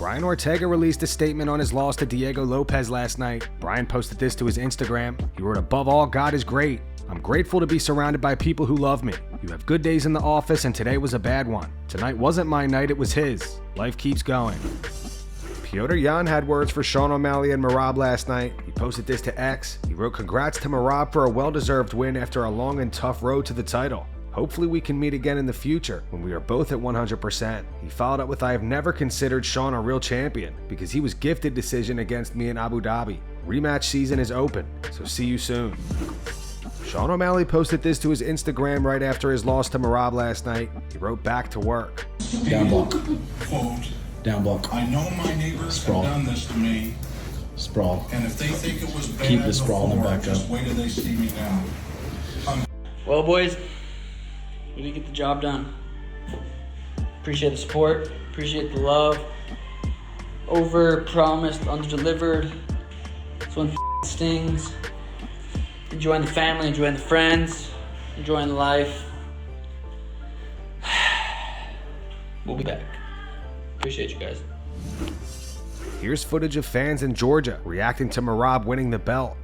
Brian Ortega released a statement on his loss to Diego Lopes last night. Brian posted this to his Instagram. He wrote, "Above all, God is great. I'm grateful to be surrounded by people who love me. You have good days in the office and today was a bad one. Tonight wasn't my night, it was his. Life keeps going." Petr Yan had words for Sean O'Malley and Merab last night. He posted this to X. He wrote, "Congrats to Merab for a well-deserved win after a long and tough road to the title. Hopefully we can meet again in the future when we are both at 100%. He followed up with, "I have never considered Sean a real champion because he was gifted decision against me in Abu Dhabi. Rematch season is open, so see you soon." Sean O'Malley posted this to his Instagram right after his loss to Merab last night. He wrote, "Back to work." Down block. Quote, Down block. "I know my neighbors Sprawl. have done this to me, Sprawl. and if they think it was bad Keep the sprawl and before, back just up. wait till they see me now." Well, boys, we did get the job done. Appreciate the support, appreciate the love. Over-promised, under-delivered. This one stings. Enjoying the family, enjoying the friends, enjoying life. We'll be back. Appreciate you guys. Here's footage of fans in Georgia reacting to Merab winning the belt.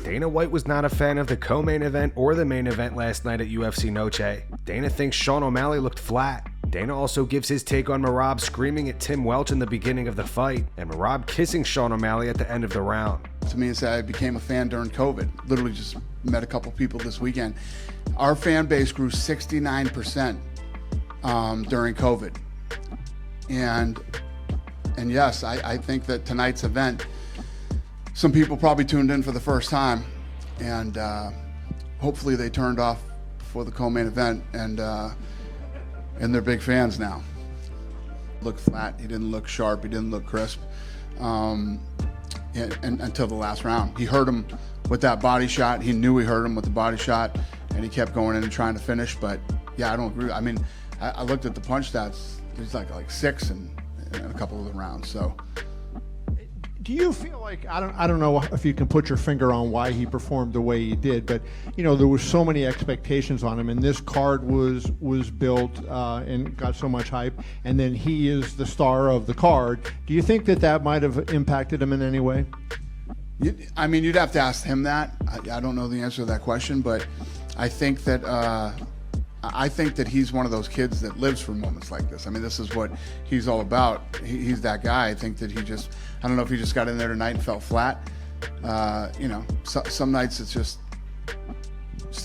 Dana White was not a fan of the co-main event or the main event last night at UFC Noche. Dana thinks Sean O'Malley looked flat. Dana also gives his take on Merab screaming at Tim Welch in the beginning of the fight, and Merab kissing Sean O'Malley at the end of the round. To me, it's that I became a fan during COVID. Literally just met a couple people this weekend. Our fan base grew 69% during COVID. And yes, I think that tonight's event, some people probably tuned in for the first time, and hopefully they turned off before the co-main event, and they're big fans now. Looked flat. He didn't look sharp. He didn't look crisp, and until the last round. He hurt him with that body shot. He knew he hurt him with the body shot, and he kept going in and trying to finish. But yeah, I don't agree. I mean, I looked at the punch stats. He's like 6 in a couple of the rounds. So. Do you feel like, I don't know if you can put your finger on why he performed the way he did, but you know, there was so many expectations on him, and this card was built and got so much hype, and then he is the star of the card. Do you think that might have impacted him in any way? I mean, you'd have to ask him that. I don't know the answer to that question, but I think that he's one of those kids that lives for moments like this. I mean, this is what he's all about. He's that guy. I think that I don't know if he just got in there tonight and felt flat. You know, some nights it's just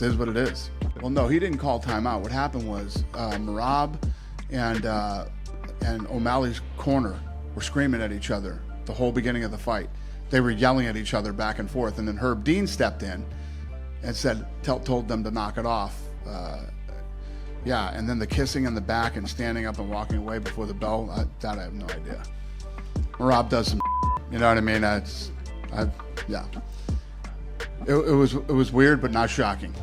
is what it is. Well, no, he didn't call timeout. What happened was Merab and O'Malley's corner were screaming at each other the whole beginning of the fight. They were yelling at each other back and forth, and then Herb Dean stepped in and told them to knock it off. Yeah, and then the kissing in the back and standing up and walking away before the bell, that I have no idea. Merab does some, you know what I mean? Yeah. It was weird, but not shocking.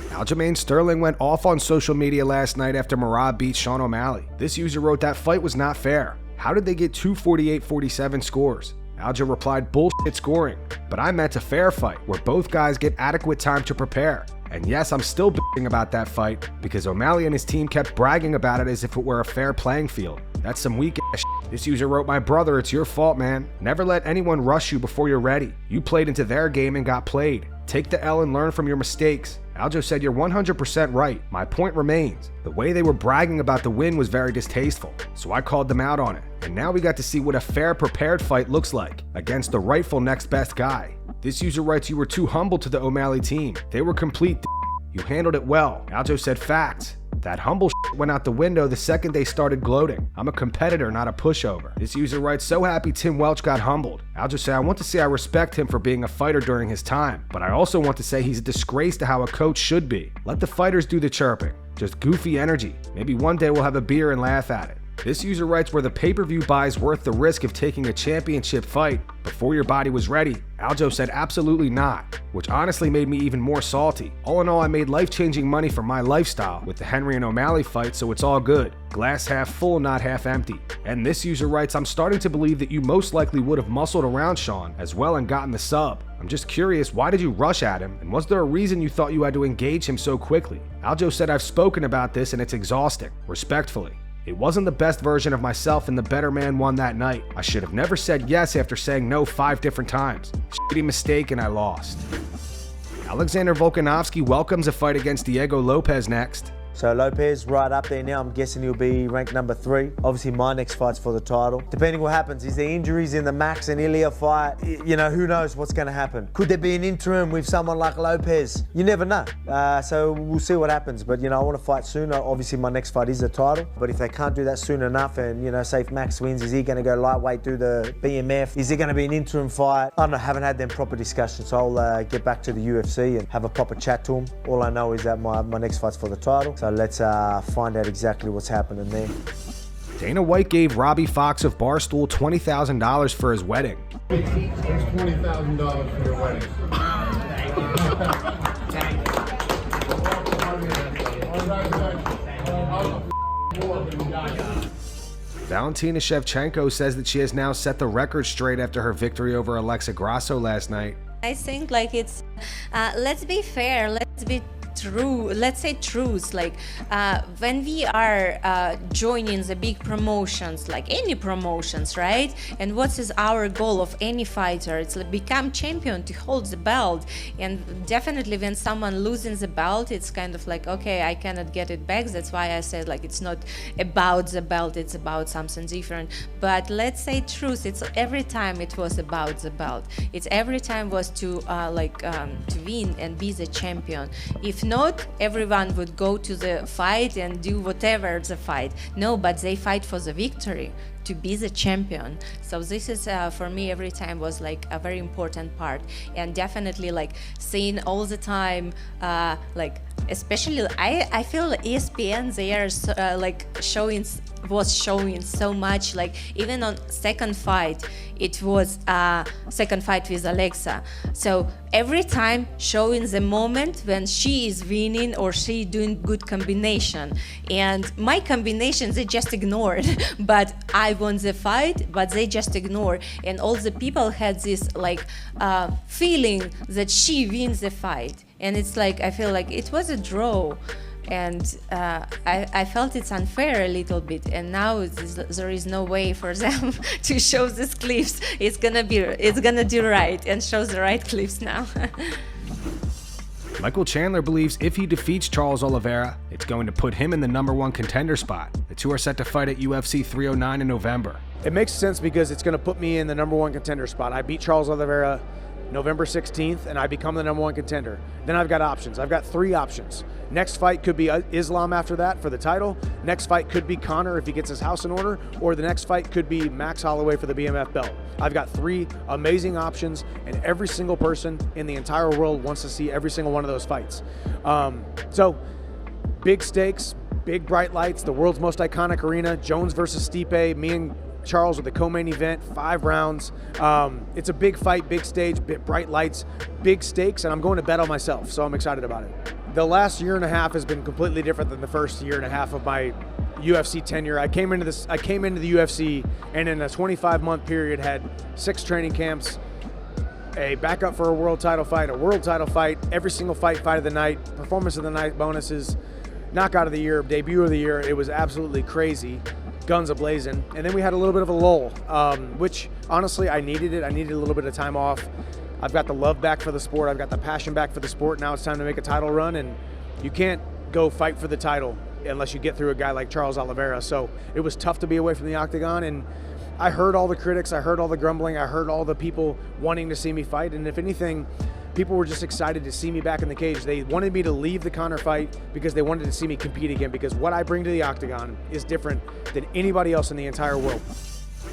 Aljamain Sterling went off on social media last night after Merab beat Sean O'Malley. This user wrote, "That fight was not fair. How did they get 2 48-47 scores?" Alja replied, "Bullshit scoring. But I meant a fair fight where both guys get adequate time to prepare. And yes, I'm still bitching about that fight because O'Malley and his team kept bragging about it as if it were a fair playing field. That's some weak ass shit." This user wrote, "My brother, it's your fault, man. Never let anyone rush you before you're ready. You played into their game and got played. Take the L and learn from your mistakes." Aljo said, "You're 100% right. My point remains. The way they were bragging about the win was very distasteful, so I called them out on it. And now we got to see what a fair, prepared fight looks like against the rightful next best guy." This user writes, "You were too humble to the O'Malley team. They were complete. You handled it well." Aljo said, "Facts. That humble shit went out the window the second they started gloating. I'm a competitor, not a pushover." This user writes, "So happy Tim Welch got humbled. Aljo said, I want to say I respect him for being a fighter during his time, but I also want to say he's a disgrace to how a coach should be. Let the fighters do the chirping. Just goofy energy. Maybe one day we'll have a beer and laugh at it." This user writes, "Were the pay-per-view buys worth the risk of taking a championship fight before your body was ready?" Aljo said absolutely not, which honestly made me even more salty. All in all, I made life-changing money from my lifestyle with the Henry and O'Malley fight, so it's all good. Glass half full, not half empty. And this user writes, I'm starting to believe that you most likely would have muscled around Sean as well and gotten the sub. I'm just curious, why did you rush at him? And was there a reason you thought you had to engage him so quickly? Aljo said, I've spoken about this and it's exhausting. Respectfully. It wasn't the best version of myself and the better man won that night. I should have never said yes after saying no 5 different times. Shitty mistake and I lost. Alexander Volkanovski welcomes a fight against Diego Lopes next. So Lopes right up there now. I'm guessing he'll be ranked number 3. Obviously my next fight's for the title. Depending what happens, is there injuries in the Max and Ilya fight? You know, who knows what's going to happen. Could there be an interim with someone like Lopes? You never know. So we'll see what happens. But, you know, I want to fight sooner. Obviously my next fight is the title. But if they can't do that soon enough and, you know, say if Max wins, is he going to go lightweight, do the BMF? Is there going to be an interim fight? I don't know, haven't had them proper discussions. So I'll get back to the UFC and have a proper chat to him. All I know is that my next fight's for the title. So let's find out exactly what's happening there. Dana White gave Robbie Fox of Barstool $20,000 for his wedding. Here's $20,000 for your wedding. Valentina Shevchenko says that she has now set the record straight after her victory over Alexa Grasso last night. I think like it's, let's be fair, let's be true, let's say truth, like when we are joining the big promotions, like any promotions, right? And what is our goal of any fighter? It's like become champion, to hold the belt. And definitely when someone losing the belt, it's kind of like, okay, I cannot get it back. That's why I said like it's not about the belt, it's about something different. But let's say truth, it's every time it was about the belt. It's every time was to to win and be the champion. If not, everyone would go to the fight and do whatever the fight. No, but they fight for the victory, to be the champion. So this is for me every time was like a very important part. And definitely like seeing all the time like especially I feel ESPN, they are was showing so much, like even on second fight, it was second fight with Alexa. So every time showing the moment when she is winning or she doing good combination. And my combinations, they just ignored. But I won the fight, but they just ignore. And all the people had this like feeling that she wins the fight. And it's like, I feel like it was a draw. And I felt it's unfair a little bit, and now there is no way for them to show these clips. It's gonna do right and show the right clips now. Michael Chandler believes if he defeats Charles Oliveira, it's going to put him in the #1 contender spot. The two are set to fight at UFC 309 in November. It makes sense because it's going to put me in the #1 contender spot. I beat Charles Oliveira November 16th, and I become the #1 contender. Then I've got options. I've got 3 options. Next fight could be Islam after that for the title. Next fight could be Conor if he gets his house in order, or the next fight could be Max Holloway for the BMF belt. I've got 3 amazing options, and every single person in the entire world wants to see every single one of those fights. So big stakes, big bright lights, the world's most iconic arena, Jones versus Stipe, me and Charles with the co-main event, 5 rounds. It's a big fight, big stage, bright lights, big stakes, and I'm going to bet on myself, so I'm excited about it. The last year and a half has been completely different than the first year and a half of my UFC tenure. I came into the UFC, and in a 25-month period had 6 training camps, a backup for a world title fight, every single fight of the night, performance of the night bonuses, knockout of the year, debut of the year. It was absolutely crazy. Guns a-blazing. And then we had a little bit of a lull, which honestly I needed it. I needed a little bit of time off. I've got the love back for the sport. I've got the passion back for the sport. Now it's time to make a title run, and you can't go fight for the title unless you get through a guy like Charles Oliveira. So it was tough to be away from the octagon, and I heard all the critics, I heard all the grumbling, I heard all the people wanting to see me fight, and if anything, people were just excited to see me back in the cage. They wanted me to leave the Conor fight because they wanted to see me compete again, because what I bring to the octagon is different than anybody else in the entire world.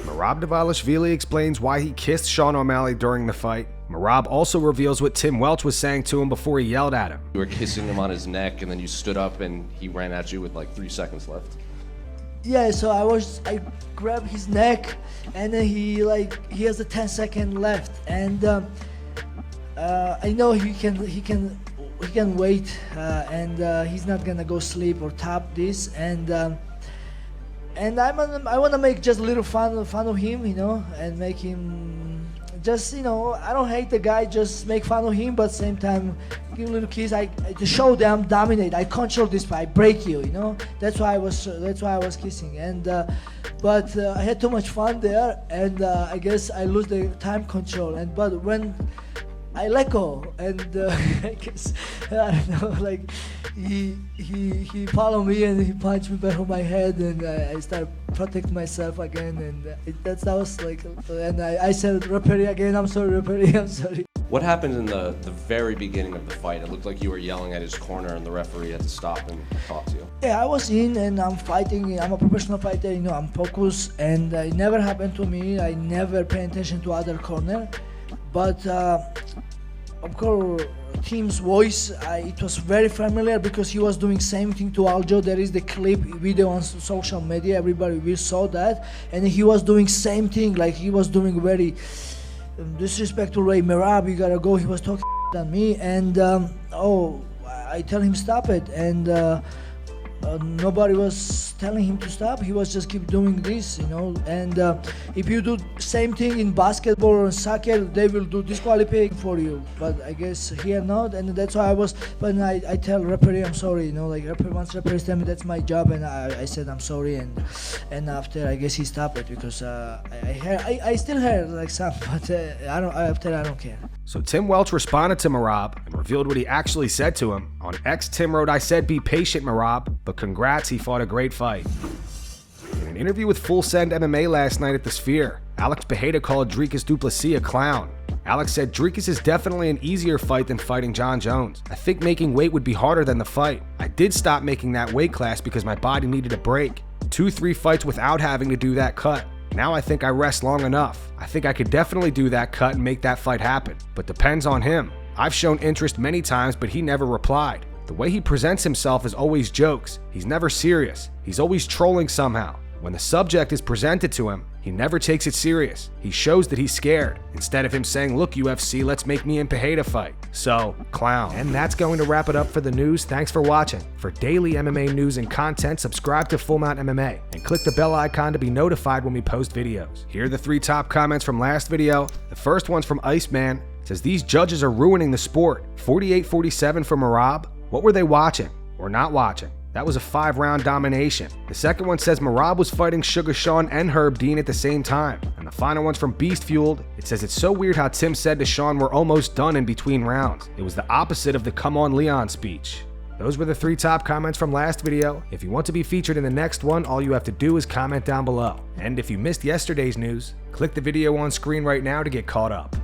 Merab Dvalishvili explains why he kissed Sean O'Malley during the fight. Merab also reveals what Tim Welch was saying to him before he yelled at him. You were kissing him on his neck, and then you stood up and he ran at you with like 3 seconds left. Yeah, so I grabbed his neck, and then he has a 10-second left, and I know he can wait, and he's not gonna go sleep or tap this, and I wanna make just a little fun of him, you know, and make him just, you know, I don't hate the guy, just make fun of him, but at the same time give a little kiss. To show them dominate. I control this fight, I break you, you know. That's why I was kissing, and but I had too much fun there, and I guess I lose the time control, but when I let go, and I guess, I don't know, like he followed me and he punched me back on my head, and I started protect myself again, and that was like, and I said, referee again, I'm sorry, referee, I'm sorry. What happened in the very beginning of the fight? It looked like you were yelling at his corner and the referee had to stop and talk to you. Yeah, I was in and I'm fighting. I'm a professional fighter, you know, I'm focused, and it never happened to me. I never pay attention to other corner, but of course, team's voice, it was very familiar because he was doing same thing to Aljo. There is the clip video on social media, everybody we saw that, and he was doing same thing, like he was doing very disrespectful way. Merab, you gotta go. He was talking on me, and I tell him stop it, and nobody was telling him to stop. He was just keep doing this, you know. And if you do same thing in basketball or soccer, they will do disqualifying for you. But I guess here not, and that's why I was. But I tell referee I'm sorry, you know, like once referee tell me that's my job, and I said I'm sorry, and after I guess he stopped it because I still heard like some, but I don't care. So Tim Welch responded to Merab and revealed what he actually said to him. On X, Tim wrote, "I said be patient, Merab, but congrats, he fought a great fight." In an interview with Full Send MMA last night at the Sphere, Alex Pereira called Dricus du Plessis a clown. Alex said Dricus is definitely an easier fight than fighting John Jones. I think making weight would be harder than the fight. I did stop making that weight class because my body needed a break. 2-3 fights without having to do that cut. Now I think I rest long enough. I think I could definitely do that cut and make that fight happen, but depends on him. I've shown interest many times, but he never replied. The way he presents himself is always jokes. He's never serious. He's always trolling somehow. When the subject is presented to him, he never takes it serious. He shows that he's scared, instead of him saying, look UFC, let's make me and Pereira fight. So, clown. And that's going to wrap it up for the news. Thanks for watching. For daily MMA news and content, subscribe to Full Mount MMA and click the bell icon to be notified when we post videos. Here are the 3 top comments from last video. The first one's from Iceman. It says, these judges are ruining the sport. 48-47 for Merab. What were they watching or not watching? That was a 5-round domination. The second one says Merab was fighting Sugar Sean and Herb Dean at the same time. And the final one's from Beast Fueled. It says it's so weird how Tim said to Sean we're almost done in between rounds. It was the opposite of the come on Leon speech. Those were the 3 top comments from last video. If you want to be featured in the next one, all you have to do is comment down below. And if you missed yesterday's news, click the video on screen right now to get caught up.